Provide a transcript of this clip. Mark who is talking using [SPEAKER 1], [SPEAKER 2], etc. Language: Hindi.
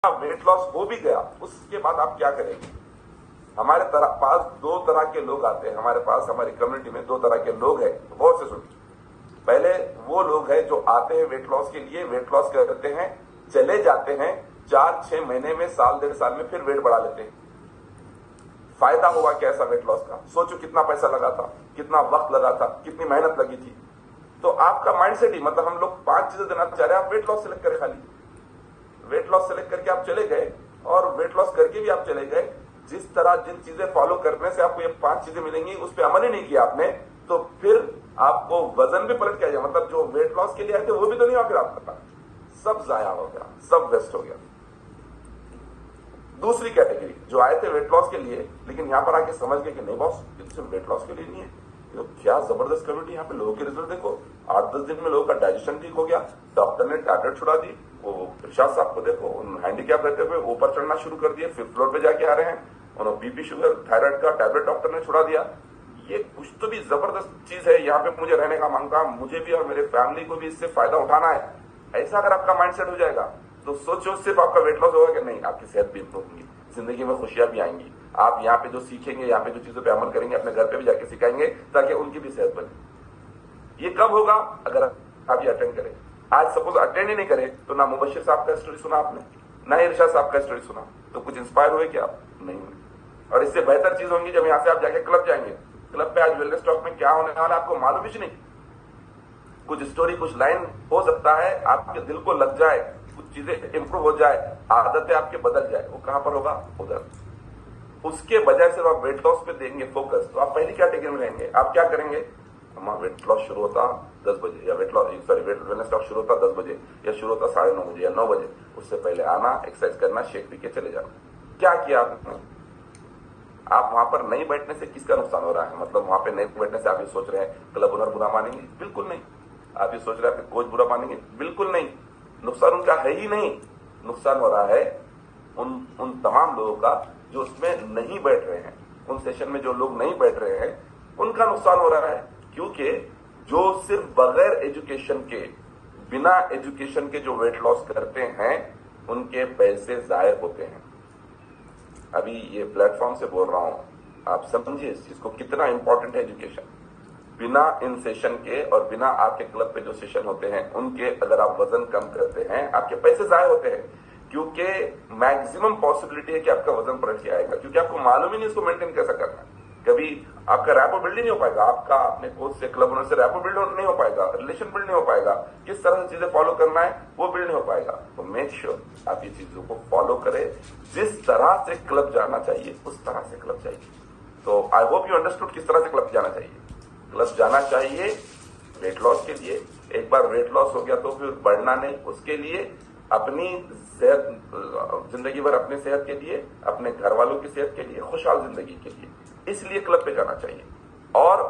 [SPEAKER 1] वेट लॉस हो भी गया, उसके बाद आप क्या करेंगे? हमारे पास दो तरह के लोग आते हैं, हमारे पास हमारी कम्युनिटी में दो तरह के लोग हैं। बहुत से सुनिए। पहले वो लोग हैं जो आते हैं वेट लॉस के लिए, वेट लॉस करते हैं, चले जाते हैं, 4-6 महीने में, साल 1.5 साल में फिर वेट बढ़ा लेते हैं। फायदा हुआ क्या ऐसा वेट लॉस का? सोचो कितना पैसा लगा था, कितना वक्त लगा था, कितनी मेहनत लगी थी। तो आपका माइंडसेट ही, मतलब हम लोग 5 चीजें देना चाह रहे हैं, आप वेट लॉस सेलेक्ट करें। खाली वेट लॉस सेलेक्ट करके आप चले गए, और वेट लॉस करके भी आप चले गए, जिस तरह जिन चीजें फॉलो करने से आपको ये 5 चीजें मिलेंगी, उस पर अमल ही नहीं किया आपने, तो फिर आपको वजन भी पलट के आ जाए। मतलब जो वेट लॉस के लिए आए थे वो भी तो नहीं हुआ, फिर आपका सब जाया हो गया, सब वेस्ट हो गया। दूसरी कैटेगरी जो आए थे वेट लॉस के लिए, लेकिन यहां पर आके समझ गए कि नहीं बॉस, ये सिर्फ वेट लॉस के लिए नहीं है, तो क्या जबरदस्त कम्युनिटी। यहाँ पे लोगों के रिजल्ट देखो, 8-10 दिन में लोगों का डाइजेशन ठीक हो गया, डॉक्टर ने टैबलेट छुड़ा दी। वो इरशाद साहब को देखो, उन हैंडीकैप रहते हुए ऊपर चढ़ना शुरू कर दिए, 5th फ्लोर पे जाके आ रहे हैं। उन्होंने बीपी, शुगर, थायराइड का टैबलेट डॉक्टर ने छुड़ा दिया। ये कुछ तो भी जबरदस्त चीज है। यहाँ पे मुझे रहने का मांगता, मुझे भी और मेरे फैमिली को भी इससे फायदा उठाना है। ऐसा अगर आपका माइंडसेट हो जाएगा, तो सोचो सिर्फ आपका वेट लॉस होगा कि नहीं, आपकी सेहत भी इंप्रूव होगी, जिंदगी में खुशियां भी आएंगी। आप यहाँ पे जो सीखेंगे, यहाँ पे जो चीजों पे अमल करेंगे, अपने घर पे भी जाके सिखाएंगे, ताकि उनकी भी सेहत बने। ये कब होगा? अगर आप ये अटेंड करें। आज सपोज अटेंड ही नहीं करे, तो ना मुबशिर साहब का स्टोरी सुना आपने, ना इरशाद साहब का स्टोरी सुना, तो कुछ इंस्पायर हुए क्या? नहीं हुए। और इससे बेहतर चीज होंगी जब यहाँ से आप जाके क्लब जाएंगे। क्लब पे आज वेलनेस टॉक में क्या होने वाला आपको मालूम ही नहीं। कुछ स्टोरी, कुछ लाइन हो सकता है आपके दिल को लग जाए, कुछ चीजें इंप्रूव हो जाए, आदतें आपके बदल जाए। वो कहां पर होगा? उधर। उसके बजाय से आप वेट लॉस पे देंगे फोकस, तो आप पहली कैटेगरी में रहेंगे। आप क्या करेंगे? हमारा वेट लॉस शुरू होता 10 बजे, या वेट वेलनेस टॉक शुरू होता 10 बजे, या शुरू होता 9:30 बजे या 9 बजे। उससे पहले आना, एक्सरसाइज करना, शेक पी के चले जाना। क्या किया आपने? आप वहां पर नहीं बैठने से किसका नुकसान हो रहा है? मतलब वहां पे नहीं बैठने से आप ये सोच रहे हैं क्लब ओनर बुरा मानेंगे? बिल्कुल नहीं। आप ये सोच रहे हैं कोच बुरा मानेंगे? बिल्कुल नहीं। नुकसान उनका है ही नहीं। नुकसान हो रहा है उन तमाम लोगों का जो उसमें नहीं बैठ रहे हैं। उन सेशन में जो लोग नहीं बैठ रहे हैं, उनका नुकसान हो रहा है। क्योंकि जो सिर्फ बगैर एजुकेशन के, बिना एजुकेशन के जो वेट लॉस करते हैं, उनके पैसे जाया होते हैं। अभी ये प्लेटफॉर्म से बोल रहा हूं, आप समझिए इस चीज को, कितना इंपॉर्टेंट है एजुकेशन। बिना इन सेशन के और बिना आपके क्लब पे जो सेशन होते हैं, उनके अगर आप वजन कम करते हैं, आपके पैसे जाया होते हैं। क्योंकि मैक्सिमम पॉसिबिलिटी है कि आपका वजन पलट के आएगा, क्योंकि आपको मालूम ही नहीं इसको मेंटेन कैसा करना है। कभी आपका रैपो बिल्ड ही नहीं हो पाएगा, आपका अपने कोच से, क्लब ओनर से रैपो बिल्ड नहीं हो पाएगा, रिलेशन बिल्ड नहीं हो पाएगा, किस तरह से चीजें फॉलो करना है वो बिल्ड नहीं हो पाएगा। तो मेक श्योर आप ये चीजों को फॉलो करें। जिस तरह से क्लब जाना चाहिए उस तरह से क्लब जाइए। तो आई होप यू अंडरस्टूड किस तरह से क्लब जाना चाहिए। क्लब जाना चाहिए वेट लॉस के लिए। एक बार वेट लॉस हो गया तो फिर बढ़ना नहीं, उसके लिए अपनी सेहत, जिंदगी भर अपनी सेहत के लिए, अपने घर वालों की सेहत के लिए, खुशहाल जिंदगी के लिए, इसलिए क्लब पे जाना चाहिए। और